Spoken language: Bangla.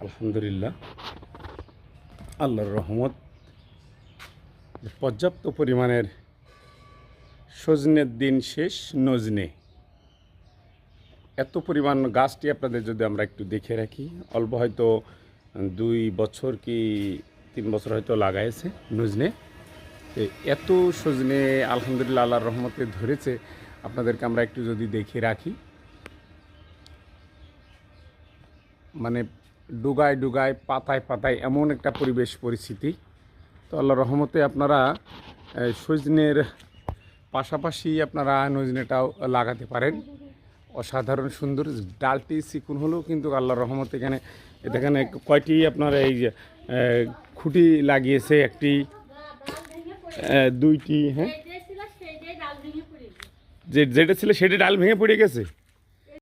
আলহামদুলিল্লাহ, আল্লাহর রহমত, পর্যাপ্ত পরিমাণের সজনের দিন শেষ। নজনে এত পরিমাণ গাছটি আপনাদের যদি আমরা একটু দেখে রাখি, অল্প হয়তো 2 বছর কি 3 বছর হয়তো লাগাইছে নজনে। এত সজনে আলহামদুলিল্লাহ আল্লাহর রহমতে ধরেছে। আপনাদেরকে আমরা একটু যদি দেখে রাখি, মানে ডুগায় ডুগায় পাতায় পাতায় এমন একটা পরিবেশ পরিস্থিতি। তো আল্লাহর রহমতে আপনারা সজনের পাশাপাশি আপনারা নজনেটাও লাগাতে পারেন। অসাধারণ সুন্দর, ডালটি চিকুন হলেও কিন্তু আল্লাহর রহমতে এখানে এখানে কয়টি আপনার এই খুঁটি লাগিয়েছে, একটি 2টি, হ্যাঁ, যেটা ছিল সেটি ডাল ভেঙে পড়ে গেছে।